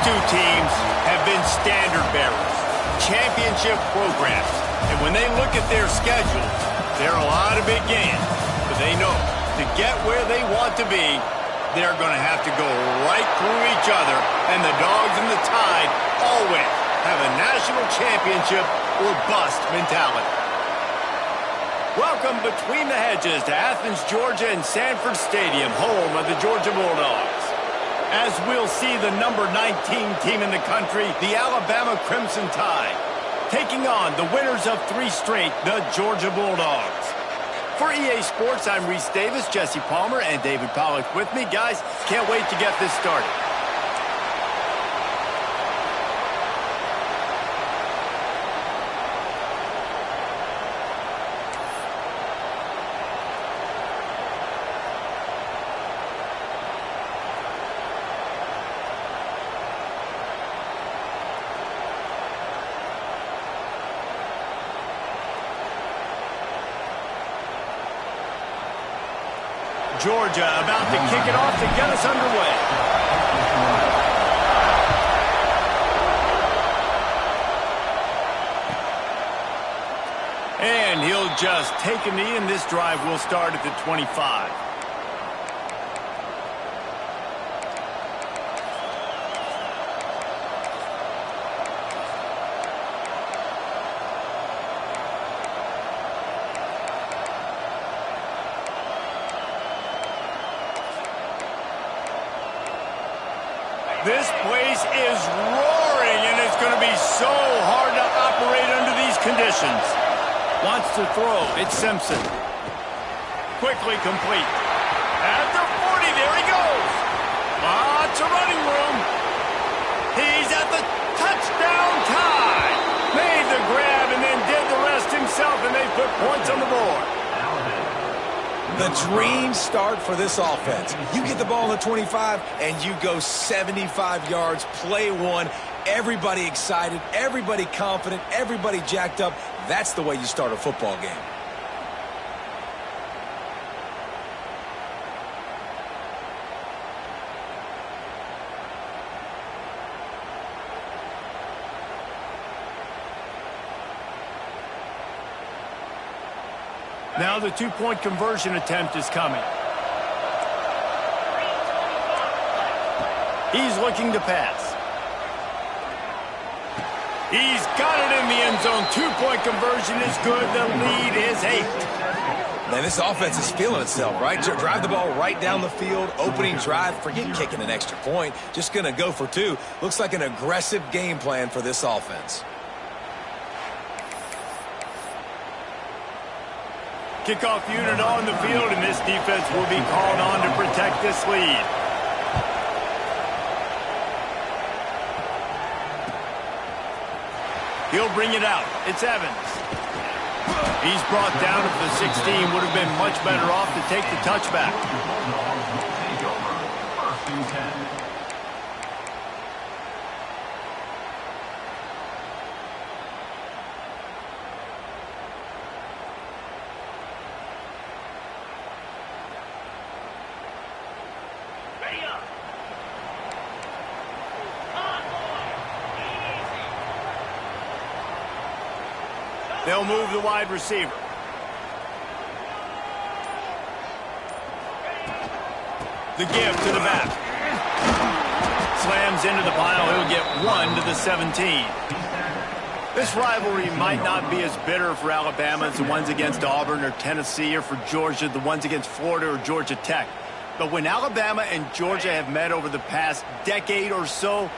two teams have been standard bearers, championship programs. And when they look at their schedules, there are a lot of big games. But they know to get where they want to be, they're going to have to go right through each other. And the Dogs and the Tide always have a national championship or bust mentality. Welcome between the hedges to Athens, Georgia and Sanford Stadium, home of the Georgia Bulldogs. As we'll see the number 19 team in the country, the Alabama Crimson Tide, taking on the winners of 3 straight, the Georgia Bulldogs. For EA Sports, I'm Reese Davis, Jesse Palmer, and David Pollack with me. Guys, can't wait to get this started. Georgia about to kick it off to get us underway. And he'll just take a knee, and this drive will start at the 25. This place is roaring, and it's going to be so hard to operate under these conditions. Wants to throw. It's Simpson. Quickly complete. At the 40, there he goes. Lots of running room. He's at the touchdown tie. Made the grab and then did the rest himself, and they put points on the board. The dream start for this offense. You get the ball in the 25, and you go 75 yards, play one. Everybody excited, everybody confident, everybody jacked up. That's the way you start a football game. Now the two-point conversion attempt is coming. He's looking to pass. He's got it in the end zone. Two-point conversion is good. The lead is 8. Man, this offense is feeling itself, right? Drive the ball right down the field. Opening drive, forget kicking an extra point. Just going to go for 2. Looks like an aggressive game plan for this offense. Kickoff unit on the field, and this defense will be called on to protect this lead. He'll bring it out. It's Evans. He's brought down at the 16. Would have been much better off to take the touchback. They'll move the wide receiver. The give to the back. Slams into the pile. He'll get 1 to the 17. This rivalry might not be as bitter for Alabama as the ones against Auburn or Tennessee, or for Georgia, the ones against Florida or Georgia Tech. But when Alabama and Georgia have met over the past decade or so,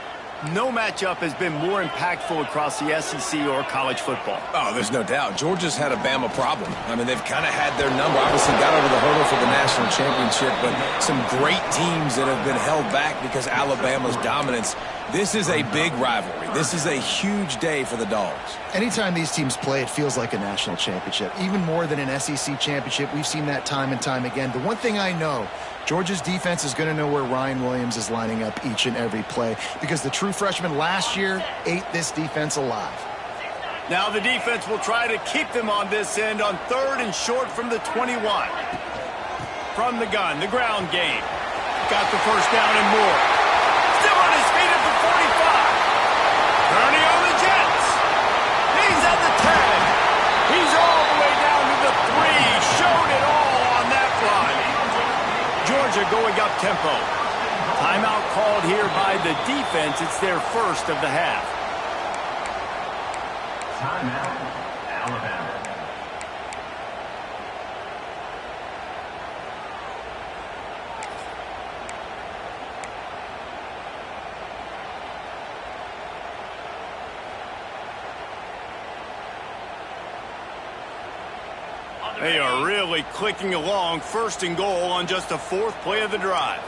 no matchup has been more impactful across the SEC or college football. Oh, there's no doubt. Georgia's had a Bama problem. I mean, they've kind of had their number. Obviously got over the hurdle for the national championship, but some great teams that have been held back because Alabama's dominance. This is a big rivalry. This is a huge day for the Dogs. Anytime these teams play, it feels like a national championship. Even more than an SEC championship. We've seen that time and time again. The one thing I know, Georgia's defense is going to know where Ryan Williams is lining up each and every play, because the true freshman last year ate this defense alive. Now the defense will try to keep them on this end on 3rd and short from the 21. From the gun, the ground game. Got the first down and more. Still on his feet. at the 45. Turning on the Jets. He's at the 10. He's all the way down to the 3. Showed it all on that run. Georgia going up tempo. Timeout called here by the defense. It's their first of the half. Timeout, Alabama. They are really clicking along. First and goal on just the 4th play of the drive.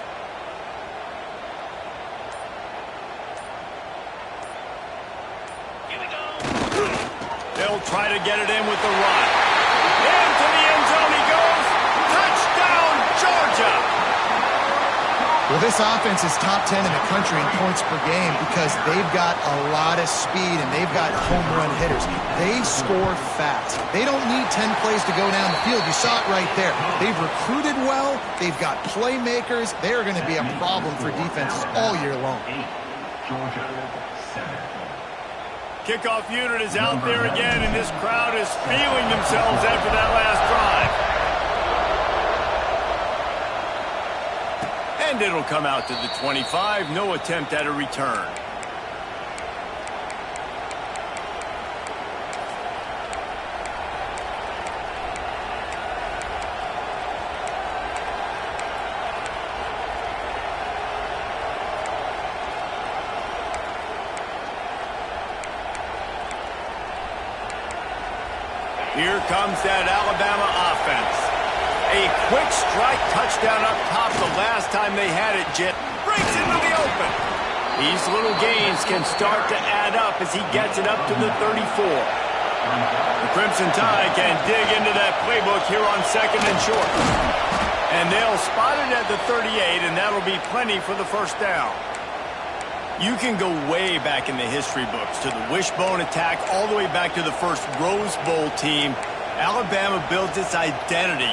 They'll try to get it in with the run. Into the end zone he goes. Touchdown, Georgia! Well, this offense is top 10 in the country in points per game because they've got a lot of speed and they've got home run hitters. They score fast. They don't need 10 plays to go down the field. You saw it right there. They've recruited well. They've got playmakers. They're going to be a problem for defenses all year long. Georgia, 7. Kickoff unit is out there again, and this crowd is feeling themselves after that last drive. And it'll come out to the 25. No attempt at a return. Here comes that Alabama offense. A quick strike touchdown up top the last time they had it, Jit. Breaks into the open. These little gains can start to add up as he gets it up to the 34. The Crimson Tide can dig into that playbook here on 2nd and short. And they'll spot it at the 38, and that'll be plenty for the first down. You can go way back in the history books to the wishbone attack all the way back to the first Rose Bowl team. Alabama builds its identity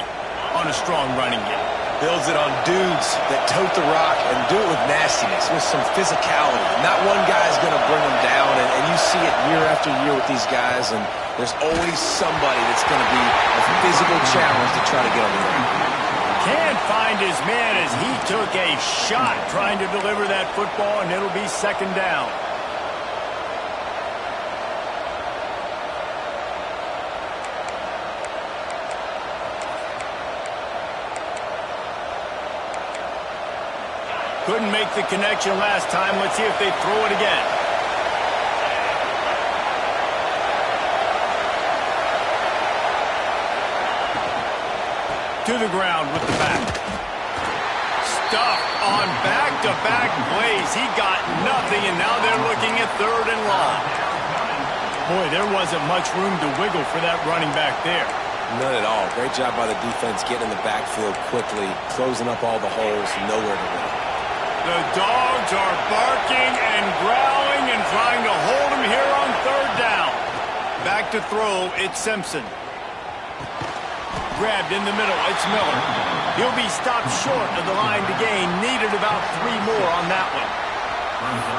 on a strong running game. Builds it on dudes that tote the rock and do it with nastiness, with some physicality. Not one guy's going to bring them down, and you see it year after year with these guys, and there's always somebody that's going to be a physical challenge to try to get on the ground. Can't find his man as he took a shot trying to deliver that football, and it'll be 2nd down. Couldn't make the connection last time. Let's see if they throw it again. To the ground with the back. Stuffed on back-to-back plays. He got nothing, and now they're looking at 3rd and long. Boy, there wasn't much room to wiggle for that running back there. None at all. Great job by the defense getting in the backfield quickly, closing up all the holes, nowhere to run. The dogs are barking and growling and trying to hold him here on 3rd down. Back to throw, it's Simpson. Grabbed in the middle, it's Miller. He'll be stopped short of the line to gain. Needed about 3 more on that one.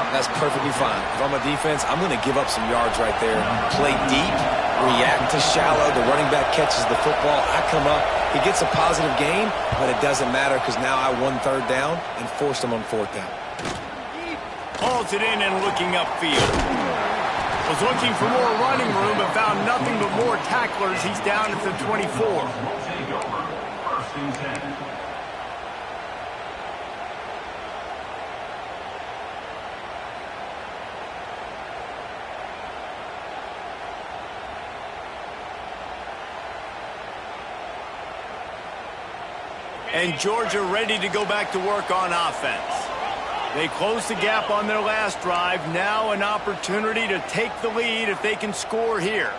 That's perfectly fine. If I'm a defense, I'm going to give up some yards right there. Play deep, react to shallow. The running back catches the football. I come up. He gets a positive gain, but it doesn't matter because now I won 3rd down and forced him on 4th down. Hauls it in and looking upfield. Was looking for more running room but found nothing but more tacklers. He's down at the 24. Take over. 1st and 10. And Georgia ready to go back to work on offense. They closed the gap on their last drive. Now an opportunity to take the lead if they can score here.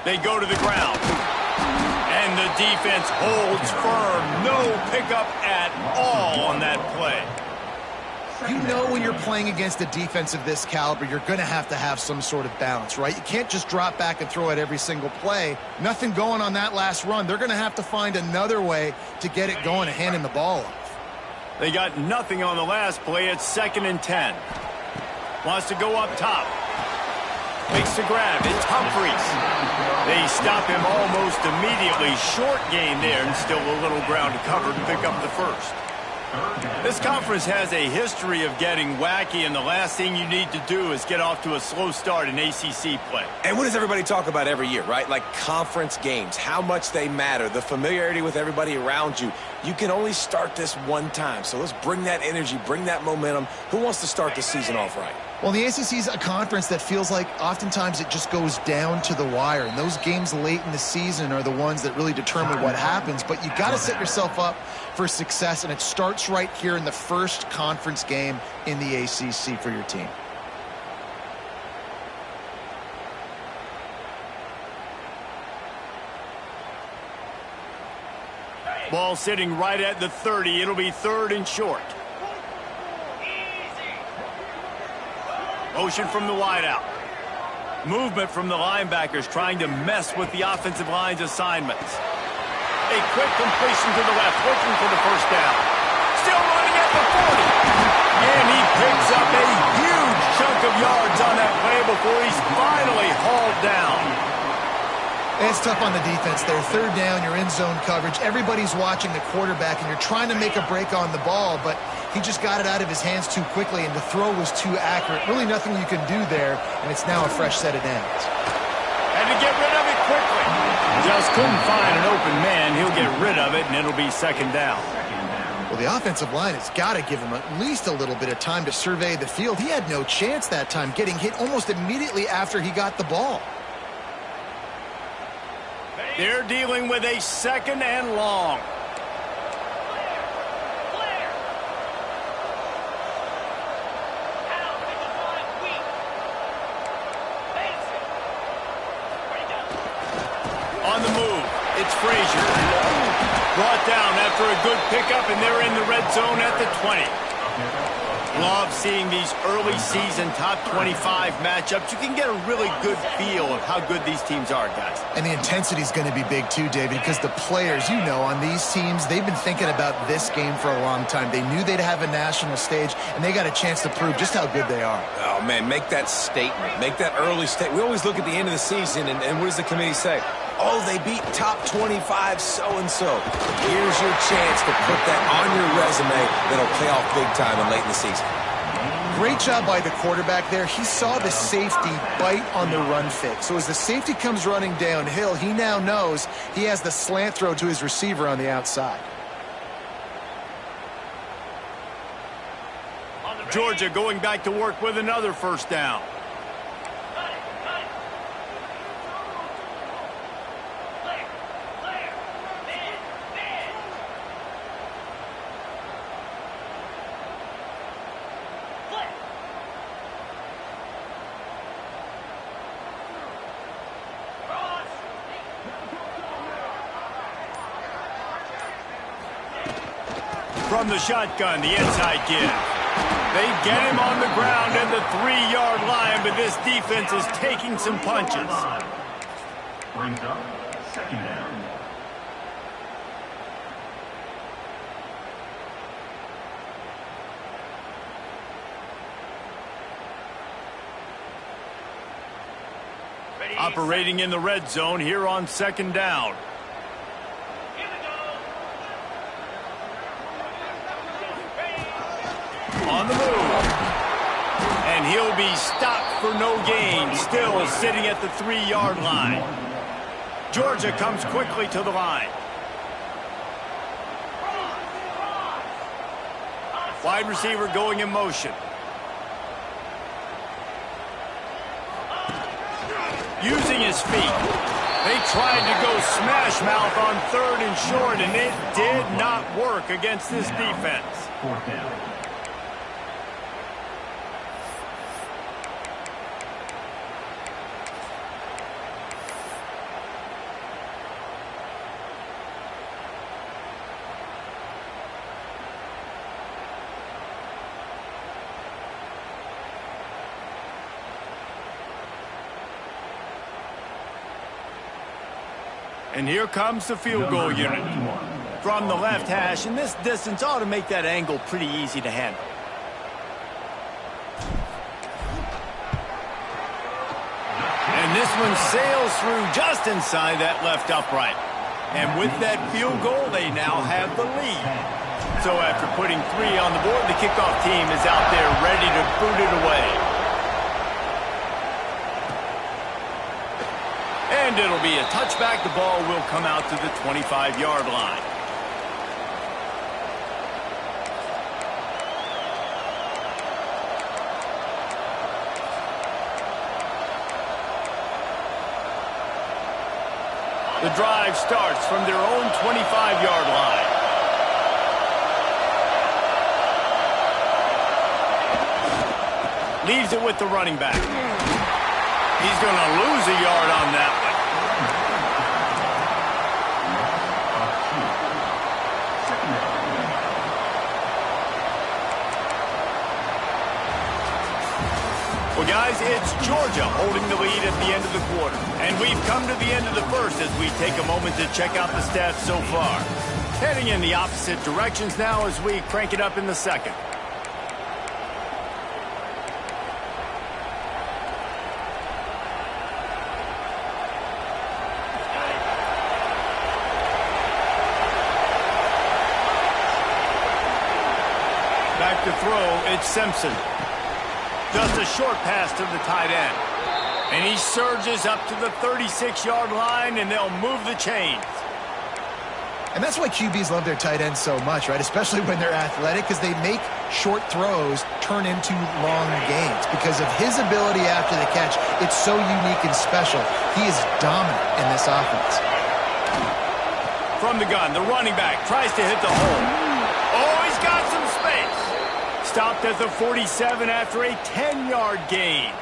They go to the ground. And the defense holds firm. No pickup at all on that play. You know when you're playing against a defense of this caliber, you're going to have some sort of balance, right? You can't just drop back and throw it every single play. Nothing going on that last run. They're going to have to find another way to get it going and handing the ball off. They got nothing on the last play. It's 2nd and 10. Wants to go up top. Makes the grab. It's Humphries. They stop him almost immediately. Short gain there, and still a little ground to cover to pick up the first. This conference has a history of getting wacky, and the last thing you need to do is get off to a slow start in ACC play. And what does everybody talk about every year, right? Like conference games, how much they matter, the familiarity with everybody around you. You can only start this one time, so let's bring that energy, bring that momentum. Who wants to start the season off right? Well, the ACC is a conference that feels like oftentimes it just goes down to the wire. And those games late in the season are the ones that really determine what happens. But you got to set yourself up for success, and it starts right here in the first conference game in the ACC for your team. Ball sitting right at the 30. It'll be 3rd and short. Motion from the wideout. Movement from the linebackers trying to mess with the offensive line's assignments. A quick completion to the left, looking for the first down. Still running at the 40. And he picks up a huge chunk of yards on that play before he's finally hauled down. It's tough on the defense there. 3rd down, you're in zone coverage. Everybody's watching the quarterback, and you're trying to make a break on the ball, but he just got it out of his hands too quickly, and the throw was too accurate. Really nothing you can do there, and it's now a fresh set of downs. And to get rid of it quickly. Just couldn't find an open man. He'll get rid of it, and it'll be 2nd down. Well, the offensive line has got to give him at least a little bit of time to survey the field. He had no chance that time, getting hit almost immediately after he got the ball. They're dealing with a 2nd and long. On the move, it's Frazier. Brought down after a good pickup, and they're in the red zone at the 20. Love seeing these early season top 25 matchups. You can get a really good feel of how good these teams are, guys. And the intensity is going to be big too, David, because the players, you know, on these teams, they've been thinking about this game for a long time. They knew they'd have a national stage, and they got a chance to prove just how good they are. Oh, man, make that statement. Make that early statement. We always look at the end of the season, and what does the committee say? Oh, they beat top 25 so-and-so. Here's your chance to put that on your resume that'll pay off big time and late in the season. Great job by the quarterback there. He saw the safety bite on the run fake. So as the safety comes running downhill, he now knows he has the slant throw to his receiver on the outside. Georgia going back to work with another 1st down. From the shotgun, the inside kid. They get him on the ground at the 3-yard line, but this defense is taking some punches. Brings up 2nd down. Operating in the red zone here on 2nd down. On the move. And he'll be stopped for no gain. Still sitting at the 3-yard line. Georgia comes quickly to the line. Wide receiver going in motion. Using his feet. They tried to go smash mouth on 3rd and short, and it did not work against this defense. 4th down. And here comes the field goal unit. from the left hash, and this distance ought to make that angle pretty easy to handle. And this one sails through just inside that left upright. And with that field goal, they now have the lead. So after putting 3 on the board, the kickoff team is out there ready to boot it away. And it'll be a touchback. The ball will come out to the 25-yard line. The drive starts from their own 25-yard line. Leaves it with the running back. He's going to lose a yard on that one. Well, guys, it's Georgia holding the lead at the end of the quarter. And we've come to the end of the first as we take a moment to check out the stats so far. Heading in the opposite directions now as we crank it up in the second. Back to throw, it's Simpson. Just a short pass to the tight end. And he surges up to the 36-yard line, and they'll move the chains. And that's why QBs love their tight ends so much, right? Especially when they're athletic, because they make short throws turn into long gains. Because of his ability after the catch, it's so unique and special. He is dominant in this offense. From the gun, the running back tries to hit the hole. Oh, he's got some space. Stopped at the 47 after a 10-yard gain.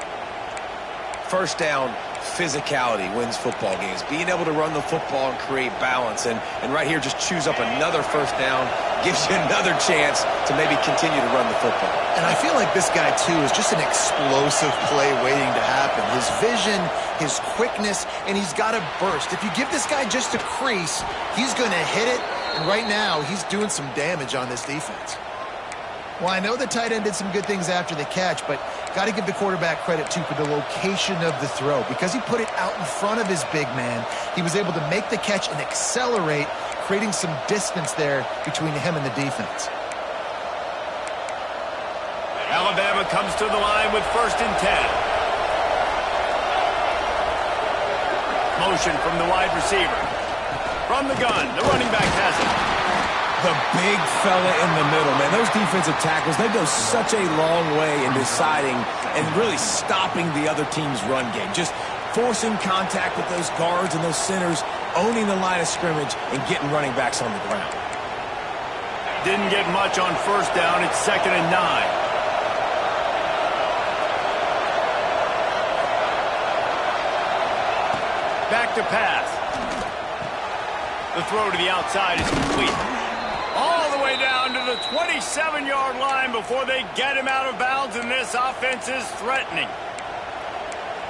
First down, physicality wins football games. Being able to run the football and create balance. And right here, just choose up another first down, gives you another chance to maybe continue to run the football. And I feel like this guy, too, is just an explosive play waiting to happen. His vision, his quickness, and he's got a burst. If you give this guy just a crease, he's going to hit it. And right now, he's doing some damage on this defense. Well, I know the tight end did some good things after the catch, but got to give the quarterback credit, too, for the location of the throw. Because he put it out in front of his big man, he was able to make the catch and accelerate, creating some distance there between him and the defense. Alabama comes to the line with 1st and 10. Motion from the wide receiver. From the gun, the running back has it. The big fella in the middle, man. Those defensive tackles, they go such a long way in deciding and really stopping the other team's run game. Just forcing contact with those guards and those centers, owning the line of scrimmage, and getting running backs on the ground. Didn't get much on 1st down. It's 2nd and 9. Back to pass. The throw to the outside is complete. All the way down to the 27-yard line before they get him out of bounds, and this offense is threatening.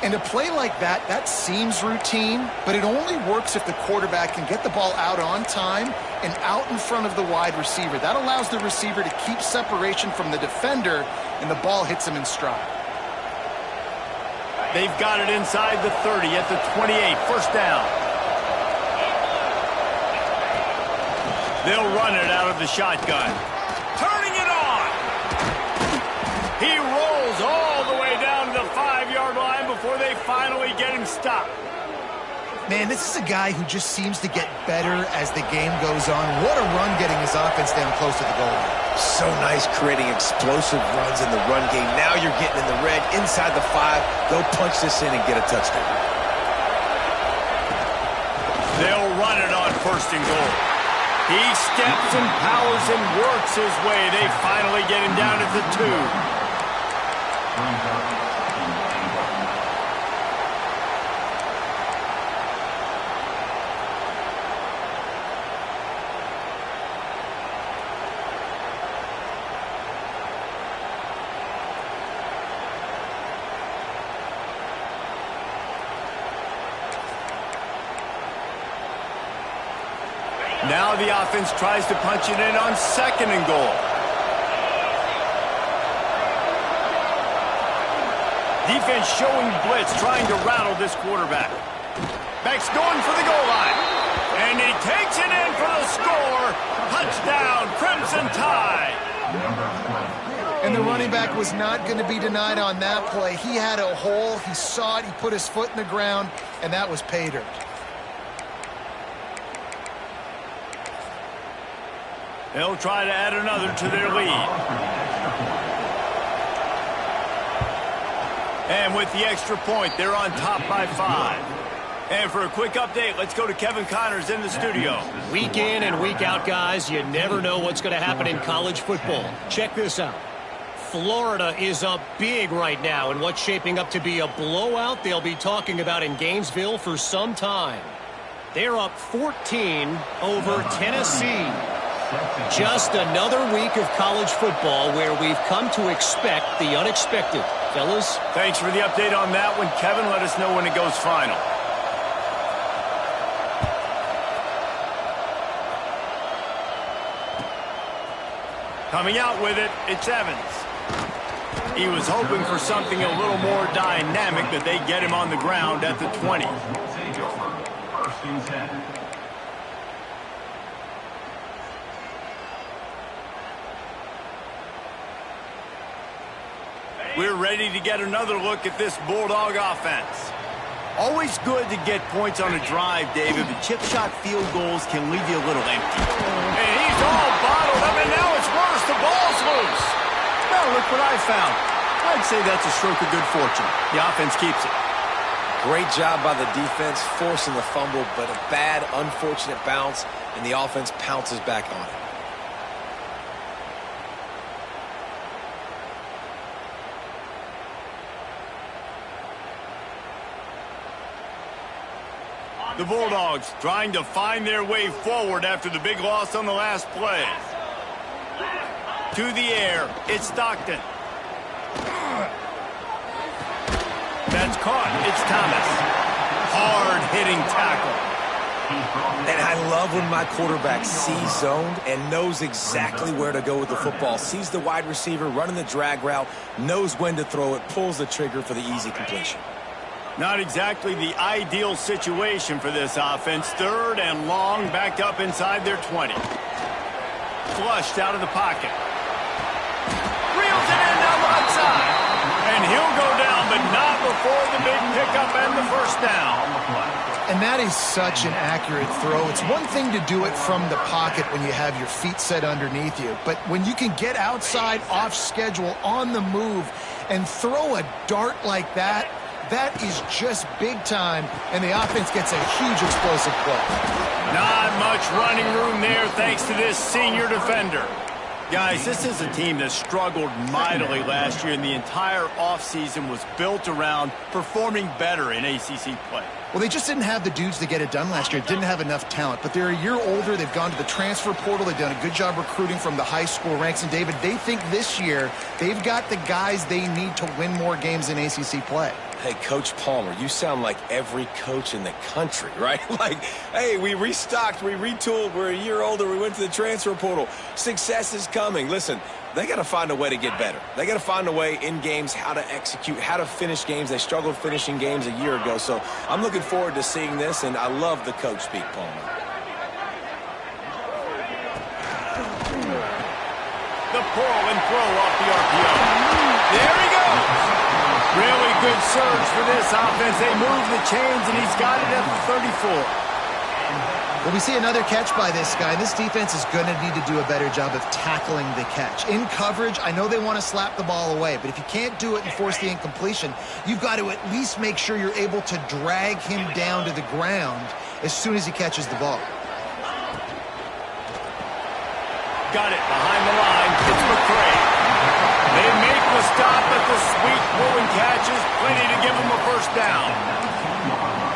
And a play like that, that seems routine, but it only works if the quarterback can get the ball out on time and out in front of the wide receiver. That allows the receiver to keep separation from the defender, and the ball hits him in stride. They've got it inside the 30 at the 28, 1st down. They'll run it out of the shotgun. Turning it on. He rolls all the way down to the 5-yard line before they finally get him stopped. Man, this is a guy who just seems to get better as the game goes on. What a run getting his offense down close to the goal line. So nice creating explosive runs in the run game. Now you're getting in the red inside the 5. Go punch this in and get a touchdown. They'll run it on 1st and goal. He steps and powers and works his way. They finally get him down at the 2. Now the offense tries to punch it in on 2nd and goal. Defense showing blitz, trying to rattle this quarterback. Back's going for the goal line. And he takes it in for the score. Touchdown, Crimson Tide. And the running back was not going to be denied on that play. He had a hole. He saw it. He put his foot in the ground, and that was pay dirt. They'll try to add another to their lead. And with the extra point, they're on top by 5. And for a quick update, let's go to Kevin Connors in the studio. Week in and week out, guys, you never know what's going to happen in college football. Check this out. Florida is up big right now in what's shaping up to be a blowout they'll be talking about in Gainesville for some time. They're up 14 over Tennessee. Just another week of college football where we've come to expect the unexpected. Fellas? Thanks for the update on that one, Kevin. Let us know when it goes final. Coming out with it, it's Evans. He was hoping for something a little more dynamic, but they get him on the ground at the 20. First and 10. We're ready to get another look at this Bulldog offense. Always good to get points on a drive, David, but chip shot field goals can leave you a little empty. And he's all bottled up, and now it's worse. The ball's loose. Well, look what I found. I'd say that's a stroke of good fortune. The offense keeps it. Great job by the defense forcing the fumble, but a bad, unfortunate bounce, and the offense pounces back on it. The Bulldogs trying to find their way forward after the big loss on the last play. To the air, it's Stockton. That's caught. It's Thomas. Hard-hitting tackle. And I love when my quarterback sees zoned and knows exactly where to go with the football. Sees the wide receiver running the drag route, knows when to throw it, pulls the trigger for the easy completion. Not exactly the ideal situation for this offense. 3rd and long, backed up inside their 20. Flushed out of the pocket. Reels it in down the outside. And he'll go down, but not before the big pickup and the first down. And that is such an accurate throw. It's one thing to do it from the pocket when you have your feet set underneath you, but when you can get outside, off schedule, on the move, and throw a dart like that, that is just big time, and the offense gets a huge explosive play. Not much running room there thanks to this senior defender. Guys, this is a team that struggled mightily last year, and the entire offseason was built around performing better in ACC play. Well, they just didn't have the dudes to get it done last year. Didn't have enough talent, but they're a year older. They've gone to the transfer portal. They've done a good job recruiting from the high school ranks. And, David, they think this year they've got the guys they need to win more games in ACC play. Hey, Coach Palmer, you sound like every coach in the country, right? Like, hey, we restocked, we retooled, we're a year older, we went to the transfer portal. Success is coming. Listen, they got to find a way to get better. They got to find a way in games how to execute, how to finish games. They struggled finishing games a year ago. So I'm looking forward to seeing this, and I love the coach speak, Palmer. The pull and throw off the RPO. There he goes. Really good surge for this offense. They move the chains, and he's got it at the 34. Well, we see another catch by this guy. This defense is going to need to do a better job of tackling the catch. In coverage, I know they want to slap the ball away, but if you can't do it and force the incompletion, you've got to at least make sure you're able to drag him down to the ground as soon as he catches the ball. Got it behind the line. It's McCray. They make the stop, but the sweet pulling catches plenty to give them a first down.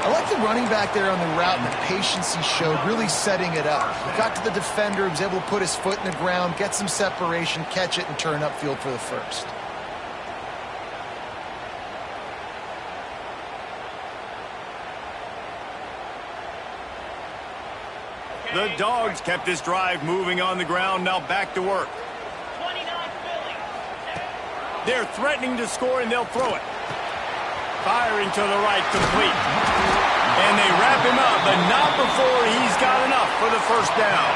I like the running back there on the route and the patience he showed, really setting it up. He got to the defender, he was able to put his foot in the ground, get some separation, catch it, and turn upfield for the first. The Dogs kept this drive moving on the ground. Now back to work. They're threatening to score, and they'll throw it. Firing to the right, complete. And they wrap him up, but not before he's got enough for the first down.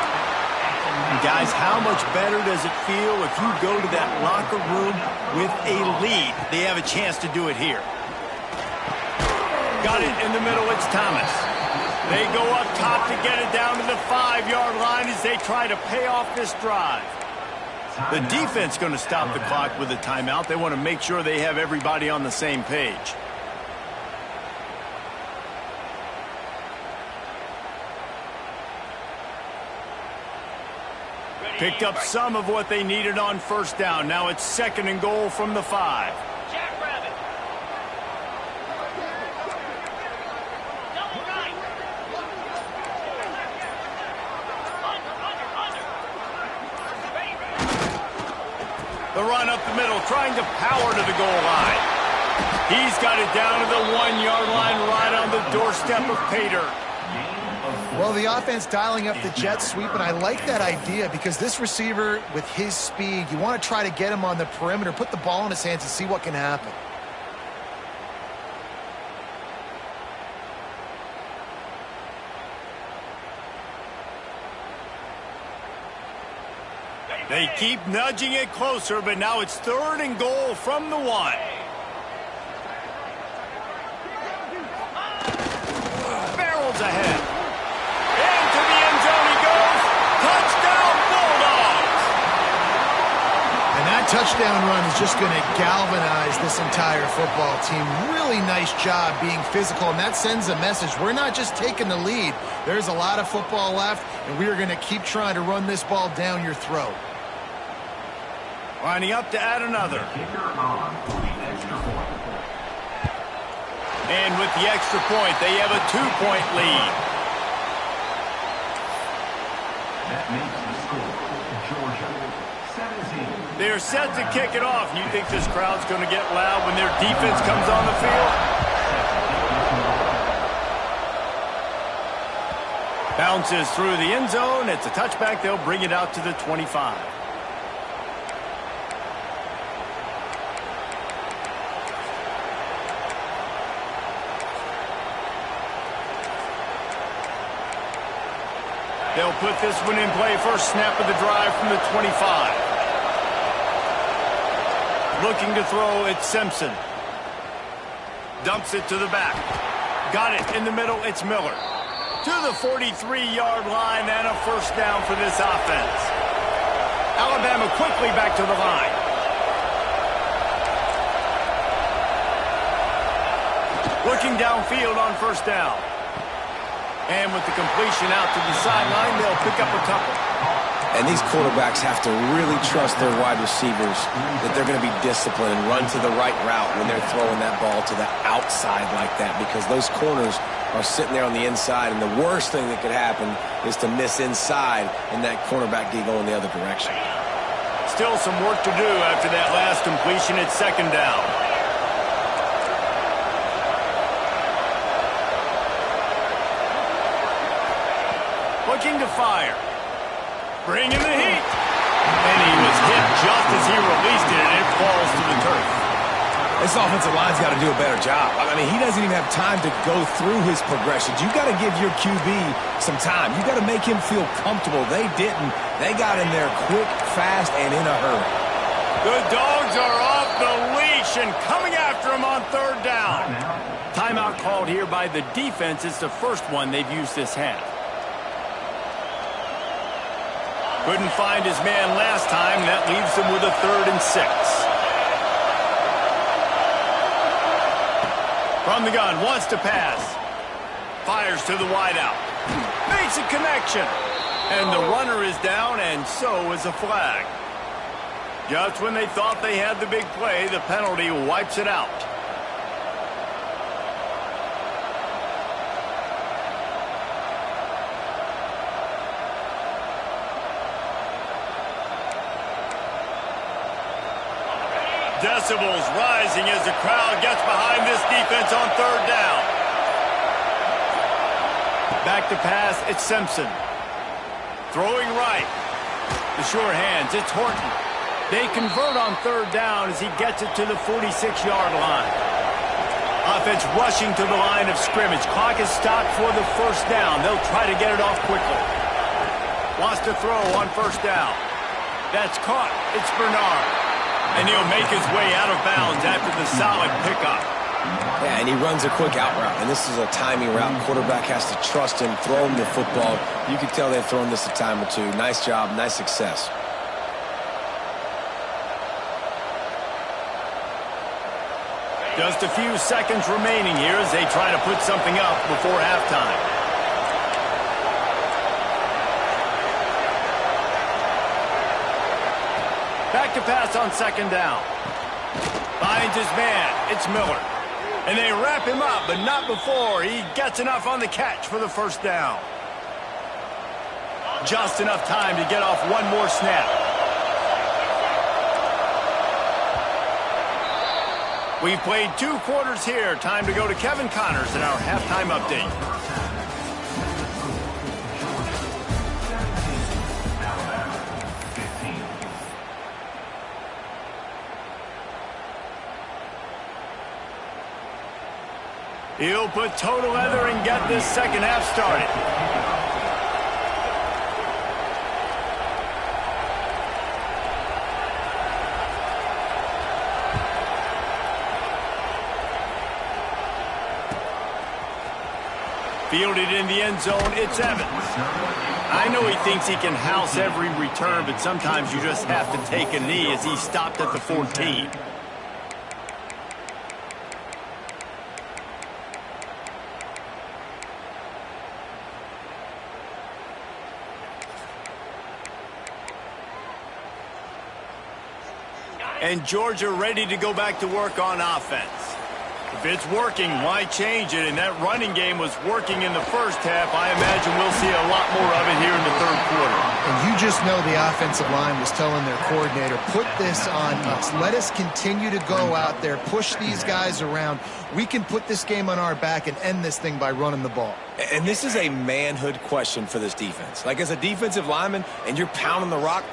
And guys, how much better does it feel if you go to that locker room with a lead? They have a chance to do it here. Got it in the middle. It's Thomas. They go up top to get it down to the 5-yard line as they try to pay off this drive. The defense going to stop the clock with a timeout. They want to make sure they have everybody on the same page. Picked up some of what they needed on first down. Now it's 2nd and goal from the 5. The run up the middle, trying to power to the goal line. He's got it down to the 1-yard line, right on the doorstep of Pater. Well, the offense dialing up the jet sweep, and I like that idea because this receiver, with his speed, you want to try to get him on the perimeter, put the ball in his hands and see what can happen. They keep nudging it closer, but now it's 3rd and goal from the 1. Barrels ahead. Into the end zone he goes. Touchdown, Bulldogs! And that touchdown run is just going to galvanize this entire football team. Really nice job being physical, and that sends a message. We're not just taking the lead. There's a lot of football left, and we are going to keep trying to run this ball down your throat. Lining up to add another. And with the extra point, they have a 2-point lead. That makes the score. Georgia, 17. They're set to kick it off. You think this crowd's going to get loud when their defense comes on the field? Bounces through the end zone. It's a touchback. They'll bring it out to the 25. They'll put this one in play. First snap of the drive from the 25. Looking to throw, it's Simpson. Dumps it to the back. Got it in the middle, it's Miller. To the 43-yard line and a first down for this offense. Alabama quickly back to the line. Looking downfield on first down. And with the completion out to the sideline, they'll pick up a couple. And these quarterbacks have to really trust their wide receivers that they're going to be disciplined and run to the right route when they're throwing that ball to the outside like that, because those corners are sitting there on the inside, and the worst thing that could happen is to miss inside and that cornerback get going the other direction. Still some work to do after that last completion at 2nd down. Looking to fire. Bringing the heat. And he was hit just as he released it, and it falls to the turf. This offensive line's got to do a better job. I mean, he doesn't even have time to go through his progressions. You got to give your QB some time. You got to make him feel comfortable. They didn't. They got in there quick, fast, and in a hurry. The Dogs are off the leash and coming after him on 3rd down. Timeout called here by the defense. It's the first one they've used this half. Couldn't find his man last time. That leaves him with a 3rd and 6. From the gun, wants to pass. Fires to the wideout. Makes a connection. And the runner is down, and so is a flag. Just when they thought they had the big play, the penalty wipes it out. Decibels rising as the crowd gets behind this defense on 3rd down. Back to pass, it's Simpson. Throwing right. The sure hands. It's Horton. They convert on third down as he gets it to the 46-yard line. Offense rushing to the line of scrimmage. Clock is stopped for the first down. They'll try to get it off quickly. Wants to throw on first down. That's caught. It's Bernard. And he'll make his way out of bounds after the solid pickup. Yeah, and he runs a quick out route, and this is a timing route. Quarterback has to trust him, throw him the football. You can tell they've thrown this a time or two. Nice job, nice success. Just a few seconds remaining here as they try to put something up before halftime. Back to pass on second down. Finds his man. It's Miller. And they wrap him up, but not before he gets enough on the catch for the first down. Just enough time to get off one more snap. We've played 2 quarters here. Time to go to Kevin Connors in our halftime update. He'll put total leather and get this second half started. Fielded in the end zone, it's Evans. I know he thinks he can house every return, but sometimes you just have to take a knee as he stopped at the 14. And Georgia ready to go back to work on offense. If it's working, why change it? And that running game was working in the first half. I imagine we'll see a lot more of it here in the third quarter. And you just know the offensive line was telling their coordinator, put this on us. Let us continue to go out there, push these guys around. We can put this game on our back and end this thing by running the ball. And this is a manhood question for this defense. Like, as a defensive lineman, and you're pounding the rock,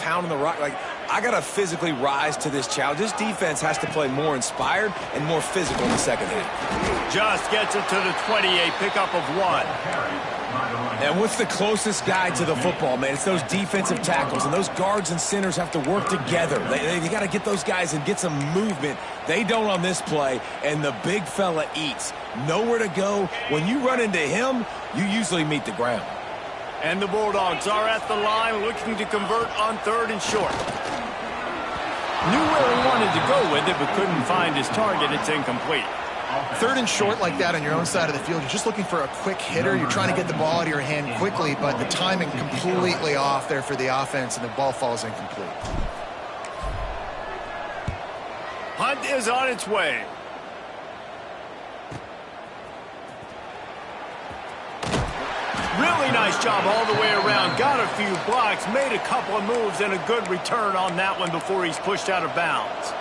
like, I got to physically rise to this challenge. This defense has to play more inspired and more physical in the second half. Just gets it to the 28, pickup of 1. And what's the closest guy to the football, man? It's those defensive tackles, and those guards and centers have to work together. They got to get those guys and get some movement. They don't on this play, and the big fella eats. Nowhere to go. When you run into him, you usually meet the ground. And the Bulldogs are at the line looking to convert on third and short. Knew where he wanted to go with it, but couldn't find his target. It's incomplete. Third and short like that on your own side of the field, you're just looking for a quick hitter. You're trying to get the ball out of your hand quickly, but the timing completely off there for the offense, and the ball falls incomplete. Hunt is on its way. Really nice job all the way around. Got a few blocks, made a couple of moves, and a good return on that one before he's pushed out of bounds.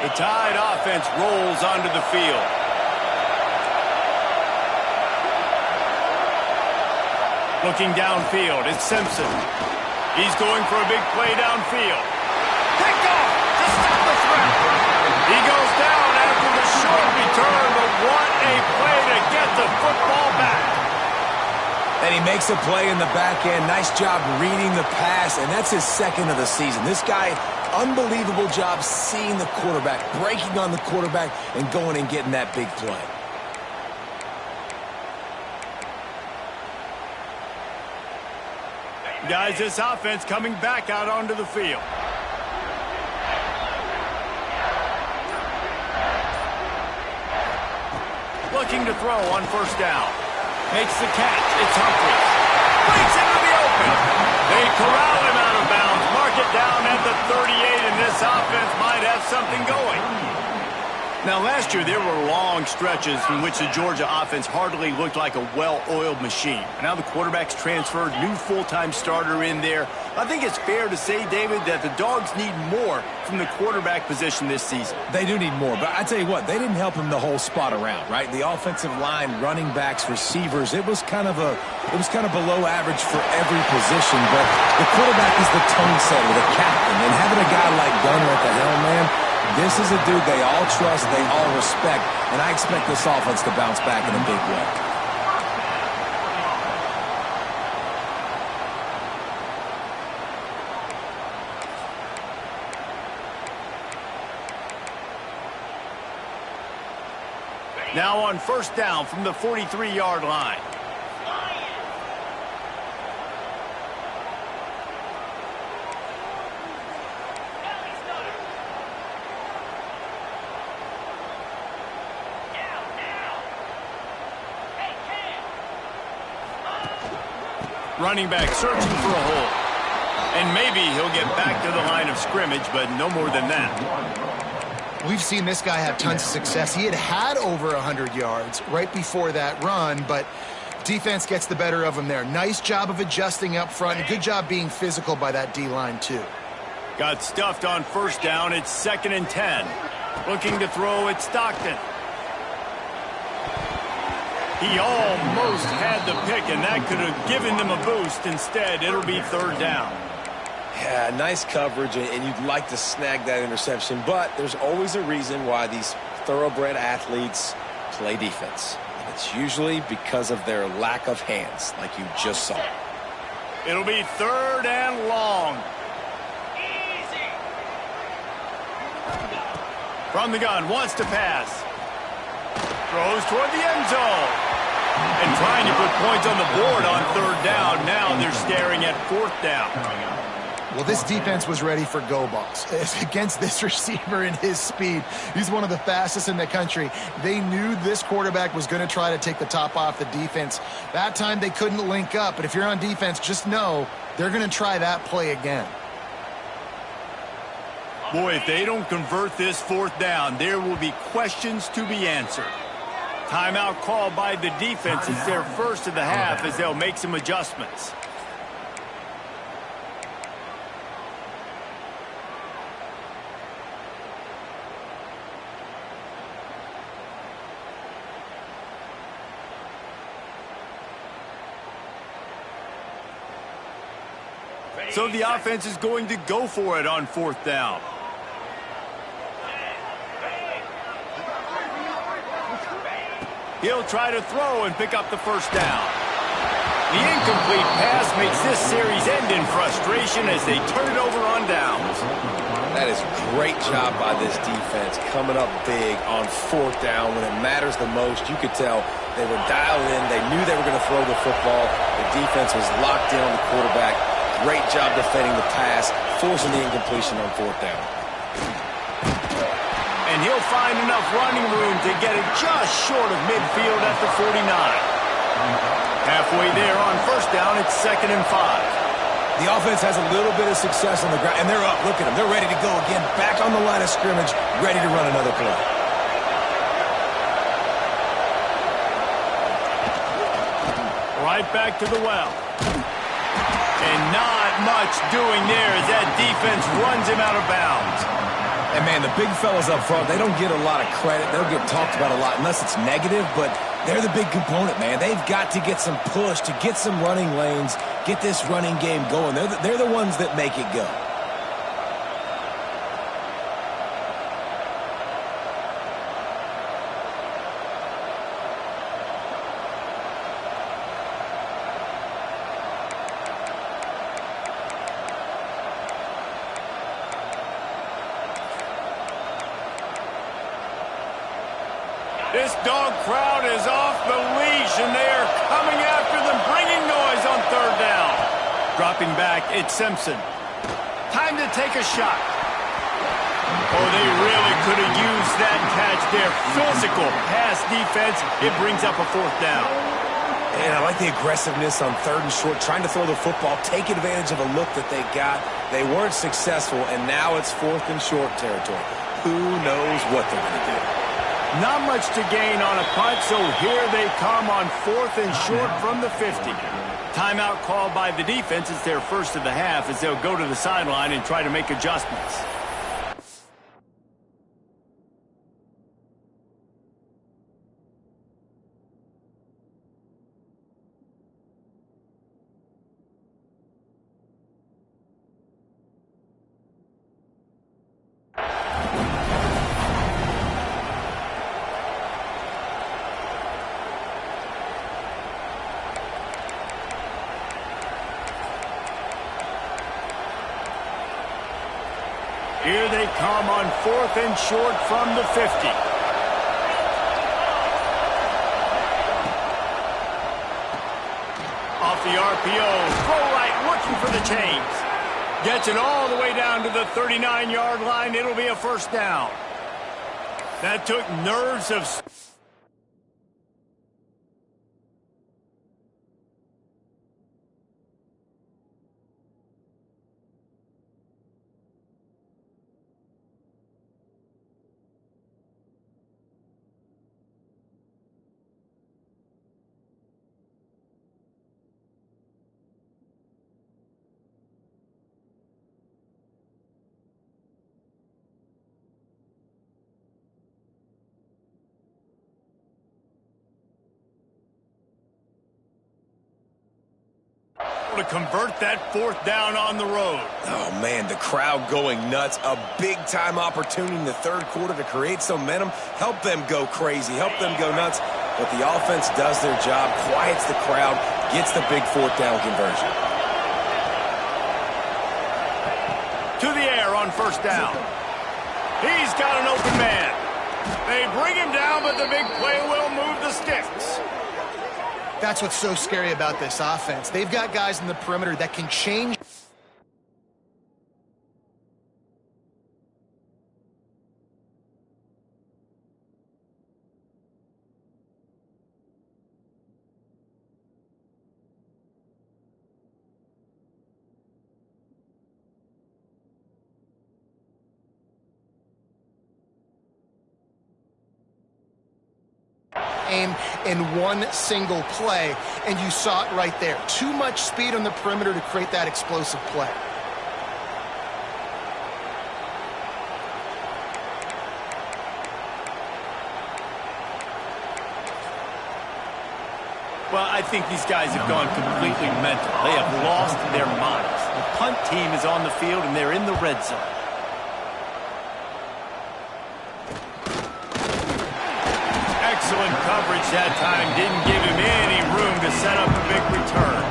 The Tide offense rolls onto the field. Looking downfield, it's Simpson. He's going for a big play downfield. Picked off to stop the threat. He goes down after the short return, but what a play to get the football back. And he makes a play in the back end. Nice job reading the pass, and that's his second of the season. This guy, unbelievable job seeing the quarterback, breaking on the quarterback, and going and getting that big play. Guys, this offense coming back out onto the field. Looking to throw on first down. Makes the catch. It's Humphries. Breaks into the open. They corral him out of bounds. Mark it down at the 38, and this offense might have something going. Now, last year, there were long stretches in which the Georgia offense hardly looked like a well-oiled machine. Now the quarterback's transferred, new full-time starter in there. I think it's fair to say, David, that the Dogs need more from the quarterback position this season. They do need more, but I tell you what, they didn't help him the whole spot around, right? The offensive line, running backs, receivers, it was kind of below average for every position, but the quarterback is the tone setter, the captain, and having a guy like Gunner at the helm, man, this is a dude they all trust, they all respect, and I expect this offense to bounce back in a big way. Now on first down from the 43-yard line. Running back searching for a hole. And maybe he'll get back to the line of scrimmage, but no more than that. We've seen this guy have tons of success. He had over 100 yards right before that run, but defense gets the better of him there. Nice job of adjusting up front, and good job being physical by that D-line, too. Got stuffed on first down. It's 2nd and 10. Looking to throw at Stockton. He almost had the pick, and that could have given them a boost. Instead, it'll be 3rd down. Yeah, nice coverage, and you'd like to snag that interception, but there's always a reason why these thoroughbred athletes play defense. And it's usually because of their lack of hands, like you just saw. It'll be 3rd and long. From the gun, wants to pass. Throws toward the end zone. And trying to put points on the board on 3rd down. Now they're staring at 4th down. Well, this defense was ready for go balls. Against this receiver and his speed, he's one of the fastest in the country. They knew this quarterback was going to try to take the top off the defense. That time they couldn't link up, but if you're on defense, just know they're going to try that play again. Boy, if they don't convert this 4th down, there will be questions to be answered. Timeout called by the defense. It's their first of the half as they'll make some adjustments. So the offense is going to go for it on 4th down. He'll try to throw and pick up the first down. The incomplete pass makes this series end in frustration as they turn it over on downs. That is great job by this defense, coming up big on 4th down when it matters the most. You could tell they were dialed in. They knew they were going to throw the football. The defense was locked in on the quarterback. Great job defending the pass, forcing the incompletion on 4th down. And he'll find enough running room to get it just short of midfield at the 49. Halfway there on first down, it's 2nd and 5. The offense has a little bit of success on the ground, and they're up. Look at them. They're ready to go again, back on the line of scrimmage, ready to run another play. Right back to the well. And not much doing there as that defense runs him out of bounds. And, man, the big fellas up front, they don't get a lot of credit. They'll get talked about a lot unless it's negative, but they're the big component, man. They've got to get some push, to get some running lanes, get this running game going. They're the ones that make it go. This dog crowd is off the leash, and they are coming after them, bringing noise on 3rd down. Dropping back, it's Simpson. Time to take a shot. Oh, they really could have used that catch there. Physical pass defense. It brings up a 4th down. And I like the aggressiveness on 3rd and short, trying to throw the football, take advantage of a look that they got. They weren't successful, and now it's 4th and short territory. Who knows what they're going to do? Not much to gain on a punt, so here they come on 4th and short from the 50. Timeout called by the defense. It's their first of the half as they'll go to the sideline and try to make adjustments. Here they come on 4th and short from the 50. Off the RPO, throw right, looking for the chains. Gets it all the way down to the 39-yard line. It'll be a first down. That took nerves of... to convert that 4th down on the road. Oh, man, the crowd going nuts. A big-time opportunity in the third quarter to create some momentum. Help them go crazy. Help them go nuts. But the offense does their job, quiets the crowd, gets the big 4th down conversion. To the air on first down. He's got an open man. They bring him down, but the big play will move the sticks. That's what's so scary about this offense. They've got guys in the perimeter that can change. In one single play, and you saw it right there. Too much speed on the perimeter to create that explosive play. Well, I think these guys have gone completely mental. They have lost their minds. The punt team is on the field, and they're in the red zone. Excellent coverage that time. Didn't give him any room to set up a big return.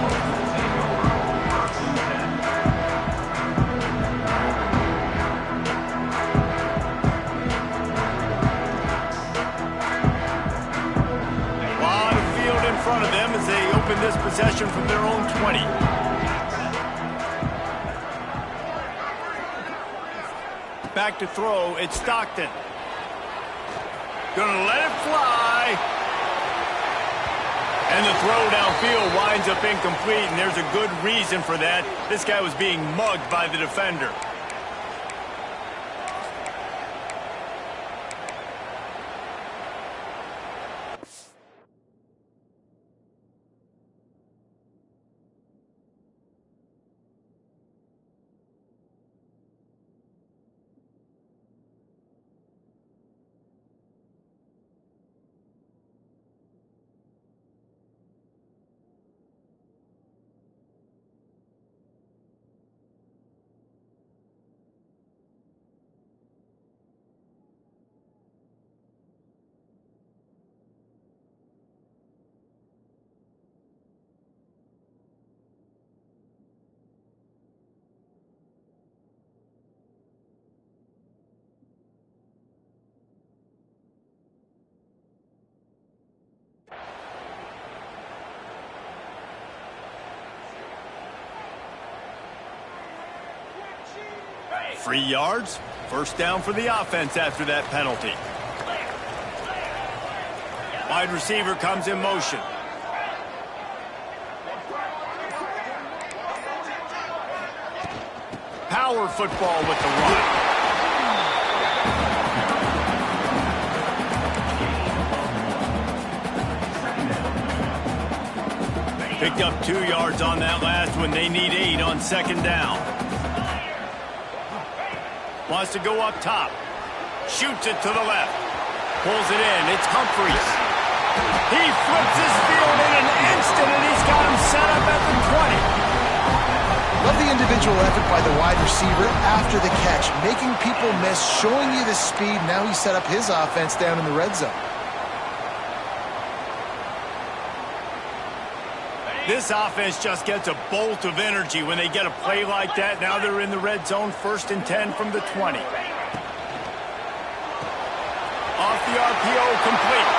A lot of field in front of them as they open this possession from their own 20. Back to throw, it's Stockton. Gonna let it fly. And the throw downfield winds up incomplete, and there's a good reason for that. This guy was being mugged by the defender. Free yards, first down for the offense after that penalty. Wide receiver comes in motion. Power football with the run. Picked up 2 yards on that last one. They need 8 on second down. Wants to go up top. Shoots it to the left. Pulls it in. It's Humphries. He flips his field in an instant, and he's got him set up at the 20. Love the individual effort by the wide receiver after the catch, making people miss, showing you the speed. Now he set up his offense down in the red zone. This offense just gets a bolt of energy when they get a play like that. Now they're in the red zone, 1st and 10 from the 20. Off the RPO, complete.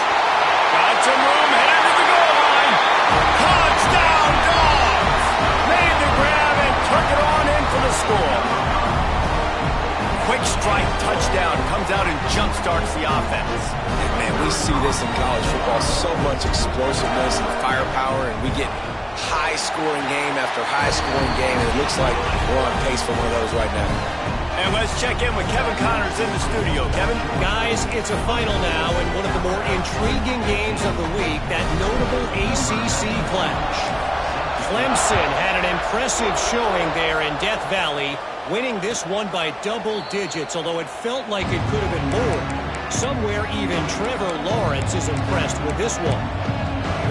Got some room, headed to the goal line. Touchdown, Dogs! Made the grab and took it on in for the score. Quick strike touchdown comes out and jump-starts the offense. Man, we see this in college football, so much explosiveness and firepower, and we get high-scoring game after high-scoring game, and it looks like we're on pace for one of those right now. And let's check in with Kevin Connors in the studio. Kevin? Guys, it's a final now and one of the more intriguing games of the week, that notable ACC clash. Clemson had an impressive showing there in Death Valley, winning this one by double digits, although it felt like it could have been more. Somewhere even Trevor Lawrence is impressed with this one.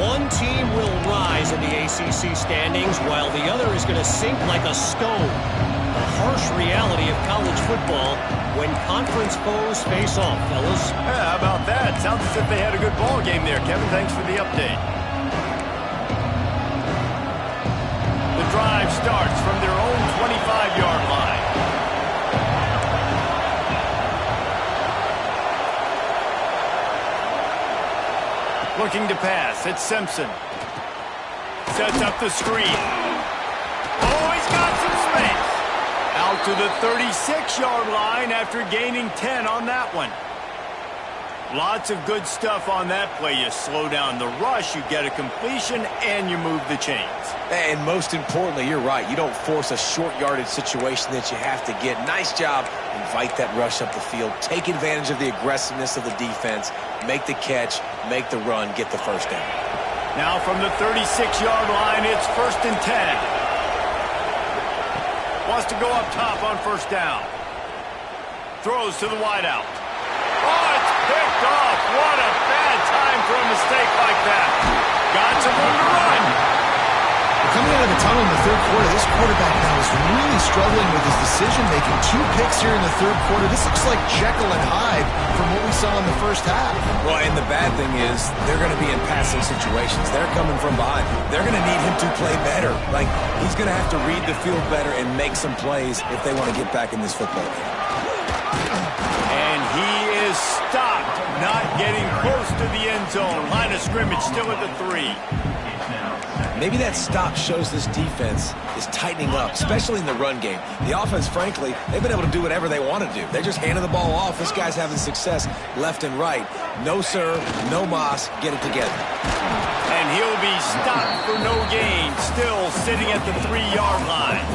One team will rise in the ACC standings while the other is going to sink like a stone. The harsh reality of college football when conference foes face off, fellas. Yeah, how about that? Sounds as if they had a good ball game there. Kevin, thanks for the update. The drive starts from their own 25-yard line. Looking to pass. It's Simpson. Sets up the screen. Oh, he's got some space. Out to the 36-yard line after gaining 10 on that one. Lots of good stuff on that play. You slow down the rush, you get a completion, and you move the chains. And most importantly, you're right. You don't force a short yardage situation that you have to get. Nice job. Invite that rush up the field. Take advantage of the aggressiveness of the defense. Make the catch. Make the run. Get the first down. Now from the 36-yard line, it's 1st and 10. Wants to go up top on first down. Throws to the wideout. Oh, it's picked off. What a bad time for a mistake like that. Got some room to run. Coming out of the tunnel in the third quarter, this quarterback now is really struggling with his decision-making. 2 picks here in the third quarter. This looks like Jekyll and Hyde from what we saw in the first half. Well, and the bad thing is they're going to be in passing situations. They're coming from behind. They're going to need him to play better. Like, he's going to have to read the field better and make some plays if they want to get back in this football game. And he is stopped, not getting close to the end zone. Line of scrimmage still at the 3. Maybe that stop shows this defense is tightening up, especially in the run game. The offense, frankly, they've been able to do whatever they want to do. They're just handing the ball off. This guy's having success left and right. No, sir, no mas. Get it together. And he'll be stopped for no gain, still sitting at the 3-yard line.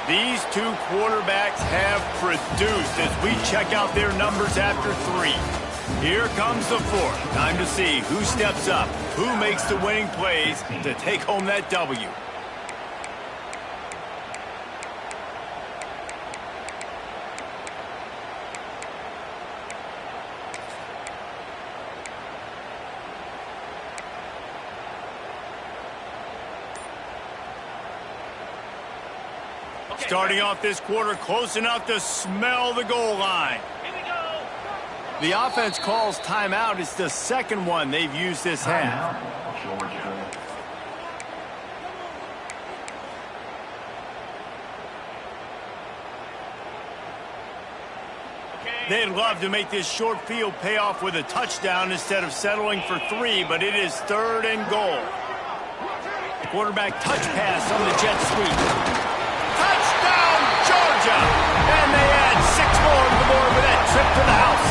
These 2 quarterbacks have produced as we check out their numbers after 3. Here comes the 4th. Time to see who steps up, who makes the winning plays to take home that W. Starting off this quarter close enough to smell the goal line. Here we go. The offense calls timeout. It's the second one they've used this half. They'd love to make this short field pay off with a touchdown instead of settling for 3, but it is 3rd and goal. Quarterback touch pass on the jet sweep. Touchdown, Georgia! And they add 6 more to the board with that trip to the house.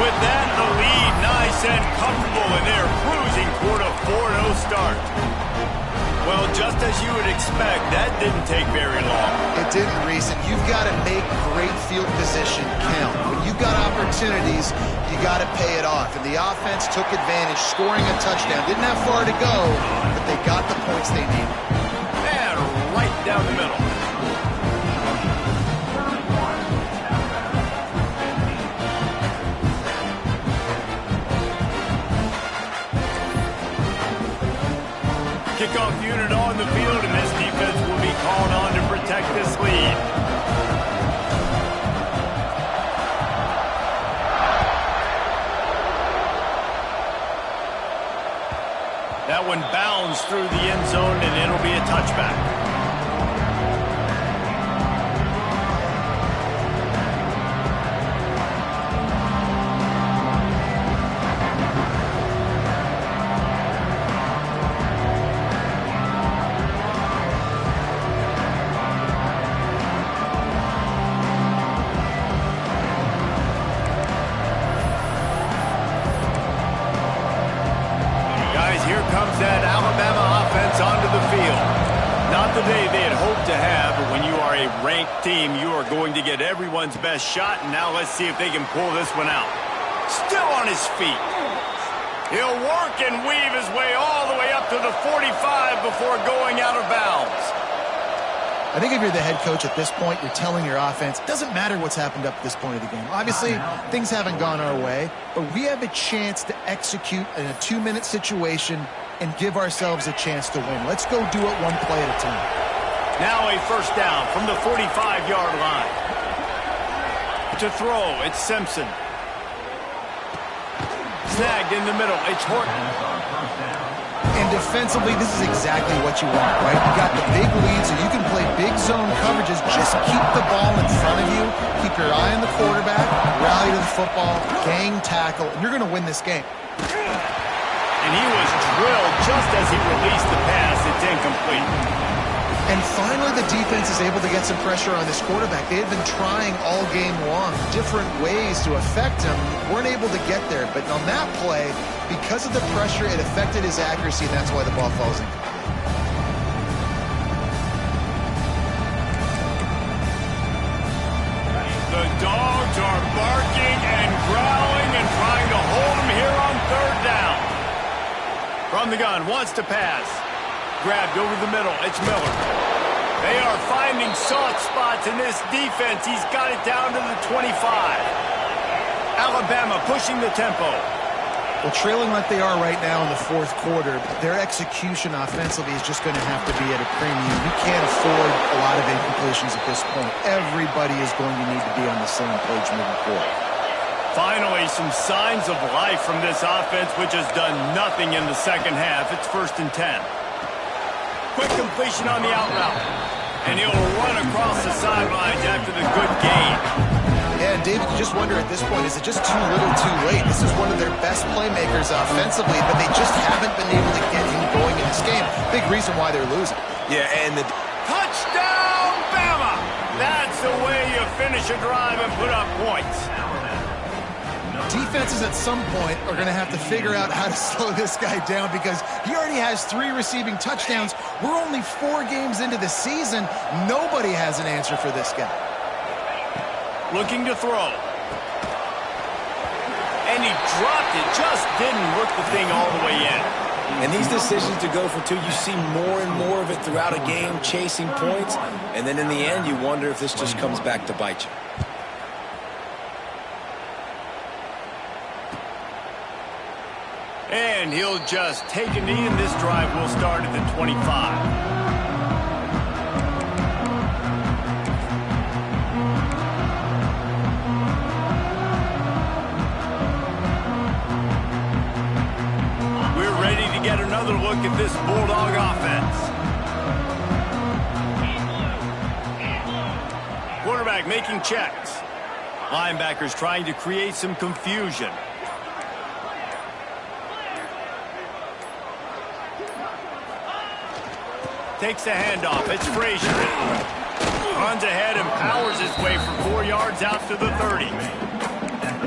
With that, the lead nice and comfortable, and they're cruising toward a 4-0 start. Well, just as you would expect, that didn't take very long. It didn't, Reese, and you've got to make great field position count. When you've got opportunities, you got to pay it off. And the offense took advantage, scoring a touchdown. Didn't have far to go, but they got the points they needed. And right down the middle. Kickoff unit on the field, and this defense will be called on to protect this lead. That one bounds through the end zone, and it'll be a touchback. Here comes that Alabama offense onto the field. Not the day they had hoped to have, but when you are a ranked team, you are going to get everyone's best shot, and now let's see if they can pull this one out. Still on his feet. He'll work and weave his way all the way up to the 45 before going out of bounds. I think if you're the head coach at this point, you're telling your offense, it doesn't matter what's happened up to this point of the game. Obviously, things haven't gone our way, but we have a chance to execute in a 2-minute situation and give ourselves a chance to win. Let's go do it one play at a time. Now a first down from the 45-yard line. To throw, it's Simpson. Snagged in the middle, it's Horton. And defensively, this is exactly what you want, right? You got the big lead, so you can play big zone coverages. Just keep the ball in front of you. Keep your eye on the quarterback. Rally to the football. Gang tackle. And you're going to win this game. And he was drilled just as he released the pass. It's incomplete. And finally, the defense is able to get some pressure on this quarterback. They had been trying all game long, different ways to affect him. Weren't able to get there. But on that play, because of the pressure, it affected his accuracy, and that's why the ball falls incomplete. The dogs are barking and growling and trying to hold him here on third down. From the gun, wants to pass. Grabbed over the middle, it's Miller. They are finding soft spots in this defense. He's got it down to the 25. Alabama pushing the tempo. Well, trailing like they are right now in the fourth quarter, their execution offensively is just going to have to be at a premium. You can't afford a lot of incompletions at this point. Everybody is going to need to be on the same page moving forward. Finally, some signs of life from this offense, which has done nothing in the second half. It's 1st and 10. Quick completion on the out route. And he'll run across the sidelines after the good gain. Yeah, and David, you just wonder at this point, is it just too little too late? This is one of their best playmakers offensively, but they just haven't been able to get him going in this game. Big reason why they're losing. Yeah, and the touchdown, Bama! That's the way you finish a drive and put up points. Defenses at some point are going to have to figure out how to slow this guy down because he already has 3 receiving touchdowns. We're only 4 games into the season. Nobody has an answer for this guy. Looking to throw. And he dropped it. Just didn't work the thing all the way in. And these decisions to go for 2, you see more and more of it throughout a game, chasing points. And then in the end, you wonder if this just comes back to bite you. And he'll just take a knee, and this drive will start at the 25. Get another look at this Bulldog offense. Quarterback making checks. Linebackers trying to create some confusion. Takes the handoff. It's Frazier. Runs ahead and powers his way for 4 yards out to the 30.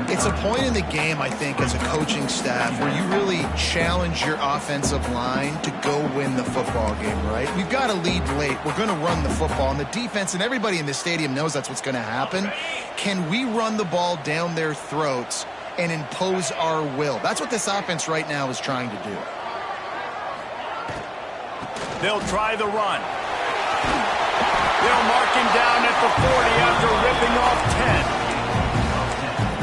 It's a point in the game, I think, as a coaching staff where you really challenge your offensive line to go win the football game, right? We've got to lead late. We're going to run the football. And the defense and everybody in this stadium knows that's what's going to happen. Can we run the ball down their throats and impose our will? That's what this offense right now is trying to do. They'll try the run. They'll mark him down at the 40 after ripping off 10.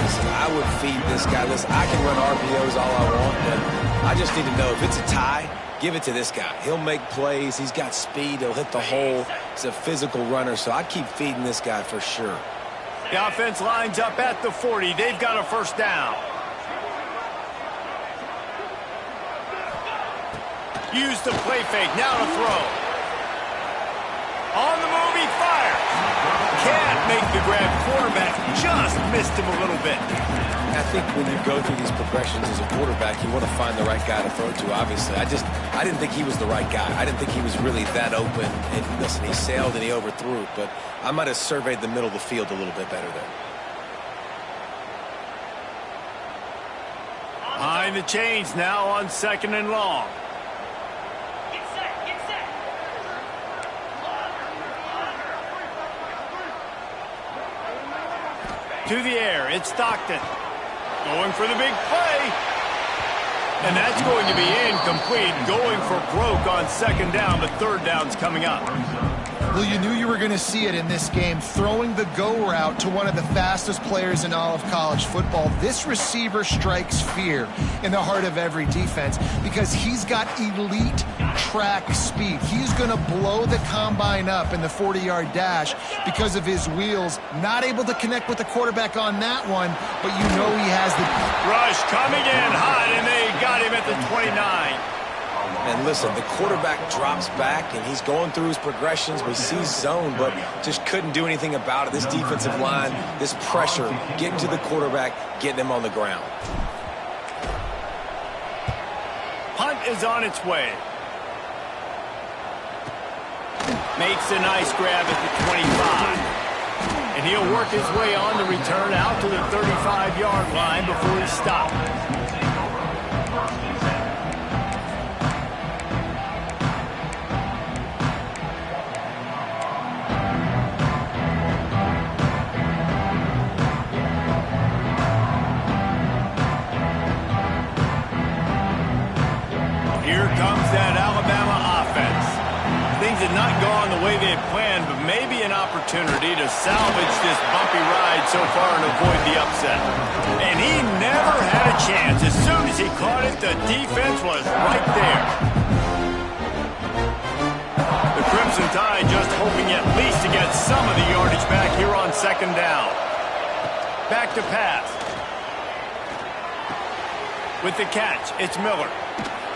Listen, I would feed this guy. Listen, I can run RPOs all I want, but I just need to know if it's a tie, give it to this guy. He'll make plays. He's got speed. He'll hit the hole. He's a physical runner, so I keep feeding this guy for sure. The offense lines up at the 40. They've got a first down. Use the play fake. Now to throw. On the move, he fires. Can't make the grab. Quarterback just missed him a little bit. I think when you go through these progressions as a quarterback, you want to find the right guy to throw to, obviously. I didn't think he was the right guy. I didn't think he was really that open. And listen, he sailed and he overthrew it, but I might have surveyed the middle of the field a little bit better there. Behind the chains now on 2nd and long. To the air, it's Stockton. Going for the big play. And that's going to be incomplete. Going for broke on 2nd down, but 3rd down's coming up. Well, you knew you were going to see it in this game. Throwing the go route to one of the fastest players in all of college football. This receiver strikes fear in the heart of every defense because he's got elite track speed. He's going to blow the combine up in the 40-yard dash because of his wheels. Not able to connect with the quarterback on that one, but you know he has the... Rush coming in hot, and they got him at the 29. And listen, the quarterback drops back, and he's going through his progressions. We see zone, but just couldn't do anything about it. This defensive line, this pressure, getting to the quarterback, getting him on the ground. Punt is on its way. Makes a nice grab at the 25. And he'll work his way on the return out to the 35-yard line before he stops. Here comes that Alabama offense. Things had not gone the way they had planned, but maybe an opportunity to salvage this bumpy ride so far and avoid the upset. And he never had a chance. As soon as he caught it, the defense was right there. The Crimson Tide just hoping at least to get some of the yardage back here on 2nd down. Back to pass. With the catch, it's Miller.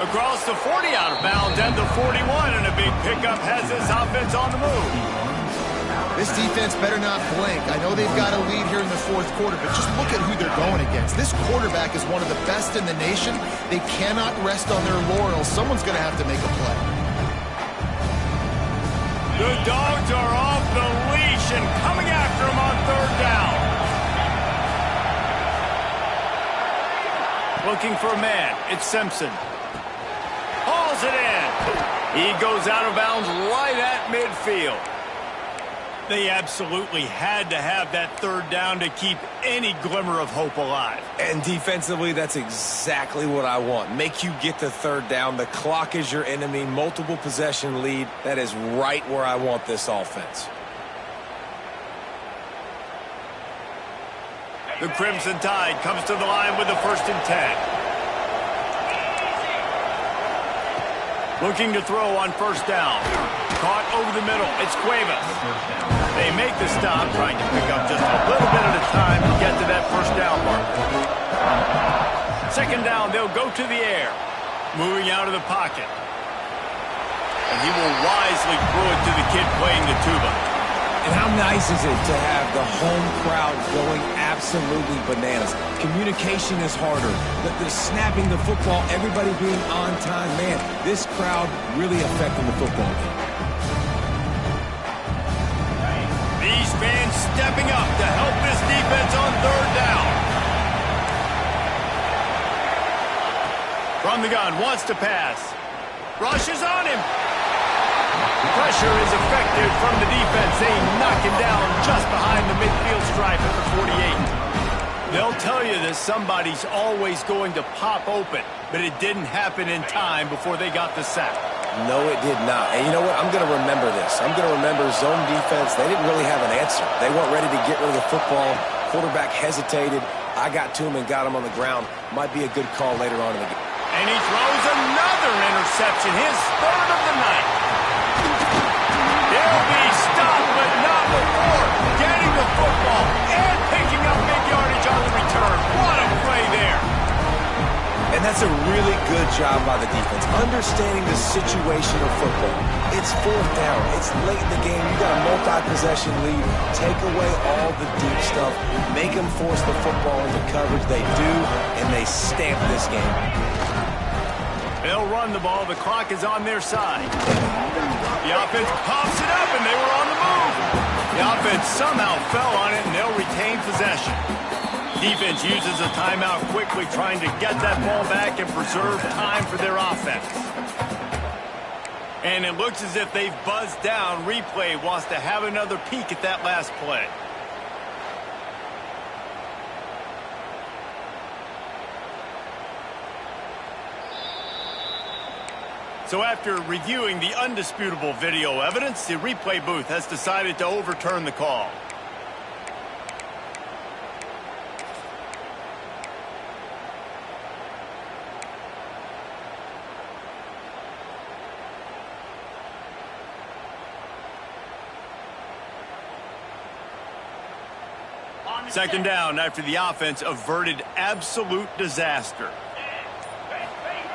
Across the 40 out of bounds and the 41, and a big pickup has this offense on the move. This defense better not blink. I know they've got a lead here in the 4th quarter, but just look at who they're going against. This quarterback is one of the best in the nation. They cannot rest on their laurels. Someone's going to have to make a play. The Dogs are off the leash and coming after him on 3rd down. Looking for a man. It's Simpson. Hauls it in. He goes out of bounds right at midfield. They absolutely had to have that 3rd down to keep any glimmer of hope alive. And defensively, that's exactly what I want. Make you get the 3rd down. The clock is your enemy. Multiple possession lead. That is right where I want this offense. The Crimson Tide comes to the line with the 1st and 10. Looking to throw on 1st down. Caught over the middle. It's Cuevas. They make the stop, trying to pick up just a little bit at a time to get to that 1st down mark. 2nd down, they'll go to the air. Moving out of the pocket. And he will wisely throw it to the kid playing the tuba. And how nice is it to have the home crowd going absolutely bananas? Communication is harder. The snapping the football, everybody being on time. Man, this crowd really affecting the football game. These fans stepping up to help this defense on 3rd down. From the gun, wants to pass. Rushes on him. Pressure is effective from the defense. They knock him down just behind the midfield stripe at the 48. They'll tell you that somebody's always going to pop open, but it didn't happen in time before they got the sack. No, it did not. And you know what? I'm going to remember this. I'm going to remember zone defense. They didn't really have an answer. They weren't ready to get rid of the football. Quarterback hesitated. I got to him and got him on the ground. Might be a good call later on in the game. And he throws another interception, his third of the night. He'll be stopped, but not before getting the football and picking up big yardage on the return. What a play there. And that's a really good job by the defense, understanding the situation of football. It's fourth down. It's late in the game. You got a multi-possession lead. Take away all the deep stuff. Make them force the football into coverage. They do, and they stamp this game. They'll run the ball. The clock is on their side. The offense pops it up, and they were on the move. The offense somehow fell on it, and they'll retain possession. Defense uses a timeout quickly, trying to get that ball back and preserve time for their offense. And it looks as if they've buzzed down. Replay wants to have another peek at that last play. So after reviewing the undisputable video evidence, the replay booth has decided to overturn the call. Second down after the offense averted absolute disaster.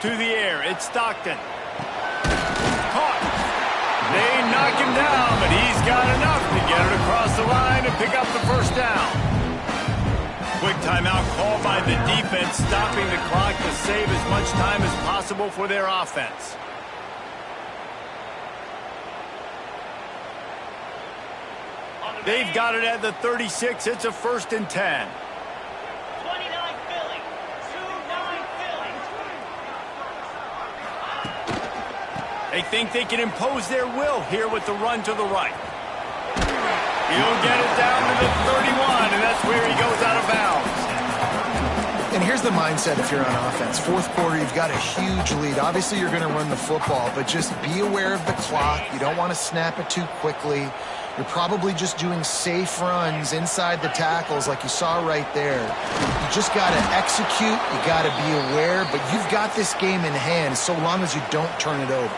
To the air, it's Stockton. Caught. They knock him down, but he's got enough to get it across the line and pick up the first down. Quick timeout called by the defense, stopping the clock to save as much time as possible for their offense. They've got it at the 36. It's a 1st and 10. 29 Philly. 2-9 Philly. They think they can impose their will here with the run to the right. He'll get it down to the 31, and that's where he goes out of bounds. And here's the mindset if you're on offense. Fourth quarter, you've got a huge lead. Obviously, you're going to run the football, but just be aware of the clock. You don't want to snap it too quickly. You're probably just doing safe runs inside the tackles like you saw right there. You just got to execute. You got to be aware, but you've got this game in hand so long as you don't turn it over.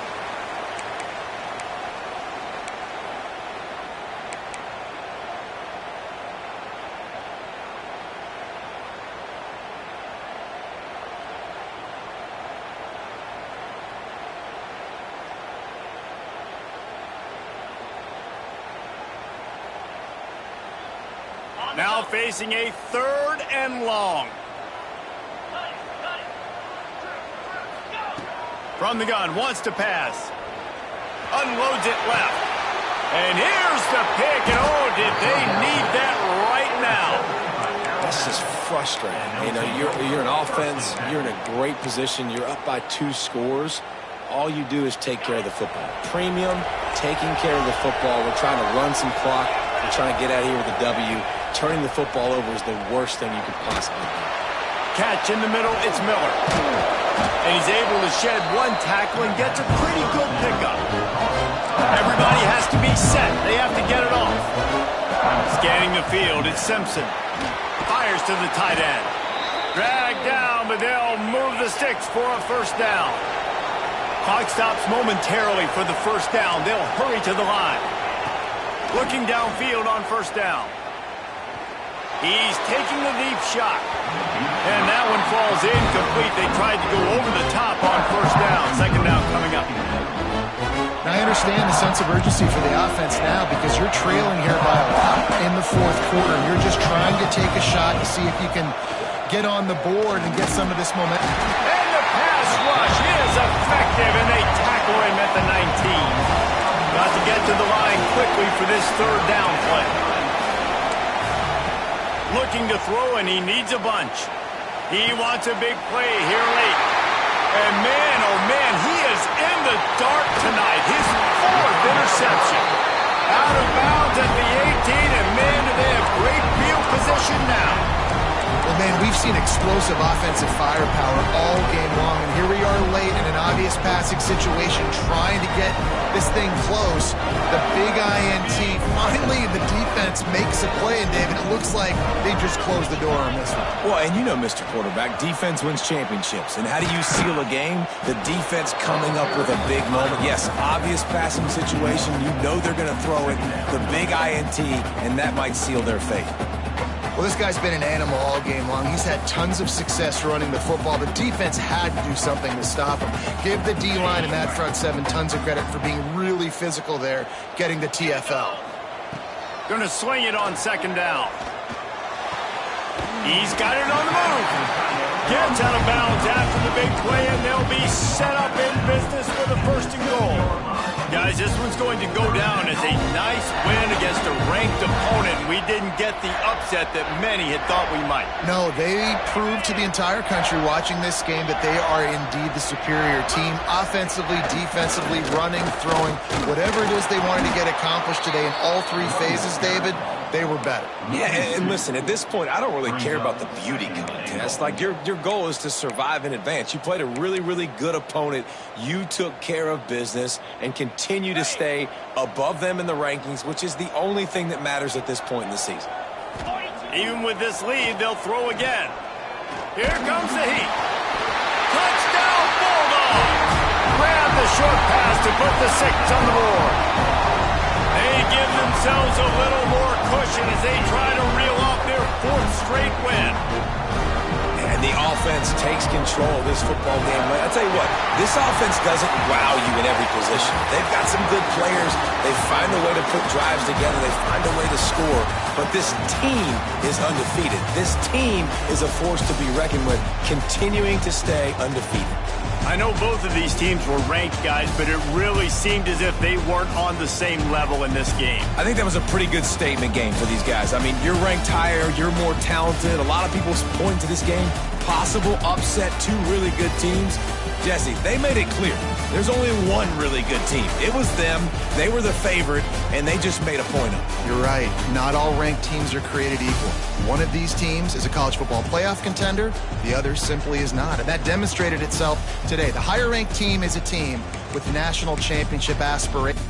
Now facing a 3rd and long. From the gun, wants to pass. Unloads it left. And here's the pick. And oh, did they need that right now. That's just frustrating. You know, you're an offense. You're in a great position. You're up by 2 scores. All you do is take care of the football. Premium, taking care of the football. We're trying to run some clock. We're trying to get out of here with a W. Turning the football over is the worst thing you could possibly do. Catch in the middle, it's Miller. And he's able to shed 1 tackle and gets a pretty good pickup. Everybody has to be set. They have to get it off. Scanning the field, it's Simpson. Fires to the tight end. Dragged down, but they'll move the sticks for a 1st down. Clock stops momentarily for the 1st down. They'll hurry to the line. Looking downfield on 1st down. He's taking the deep shot. And that one falls incomplete. They tried to go over the top on 1st down. 2nd down coming up. Now, I understand the sense of urgency for the offense now because you're trailing here by a lot in the 4th quarter. You're just trying to take a shot to see if you can get on the board and get some of this momentum. And the pass rush is effective, and they tackle him at the 19. Got to get to the line quickly for this 3rd down play. Looking to throw, and he needs a bunch. He wants a big play here late. And man, oh man, he is in the dark tonight. His 4th interception. Out of bounds at the 18, and man, do they have great field position now. Well, man, we've seen explosive offensive firepower all game long, and here we are late in an obvious passing situation trying to get this thing close. The big INT, finally the defense makes a play, and David, it looks like they just closed the door on this one. Well, and you know, Mr. Quarterback, defense wins championships. And how do you seal a game? The defense coming up with a big moment. Yes, obvious passing situation. You know they're going to throw it. The big INT, and that might seal their fate. Well, this guy's been an animal all game long. He's had tons of success running the football. The defense had to do something to stop him. Give the D-line and that front 7 tons of credit for being really physical there, getting the TFL. Going to swing it on 2nd down. He's got it on the move. Gets out of bounds after the big play, and they'll be set up in business for the 1st and goal. Guys, this one's going to go down as a nice win against a ranked opponent. We didn't get the upset that many had thought we might. No, they proved to the entire country watching this game that they are indeed the superior team. Offensively, defensively, running, throwing, whatever it is they wanted to get accomplished today in all 3 phases, David, they were better. Yeah, and listen, at this point, I don't really care about the beauty contest. Like, your goal is to survive in advance. You played a really, really good opponent. You took care of business and continue to stay above them in the rankings, which is the only thing that matters at this point in the season. Even with this lead, they'll throw again. Here comes the heat. Touchdown, Bulldogs! Grab the short pass to put the 6 on the board. They give themselves a little more cushion as they try to reel off their 4th straight win. And the offense takes control of this football game. I'll tell you what, this offense doesn't wow you in every position. They've got some good players. They find a way to put drives together. They find a way to score. But this team is undefeated. This team is a force to be reckoned with, continuing to stay undefeated. I know both of these teams were ranked, guys, but it really seemed as if they weren't on the same level in this game. I think that was a pretty good statement game for these guys. I mean, you're ranked higher, you're more talented. A lot of people point to this game, possible upset, 2 really good teams. Jesse, they made it clear. There's only one really good team. It was them. They were the favorite, and they just made a point of it. You're right. Not all ranked teams are created equal. One of these teams is a college football playoff contender. The other simply is not. And that demonstrated itself today. The higher ranked team is a team with national championship aspirations.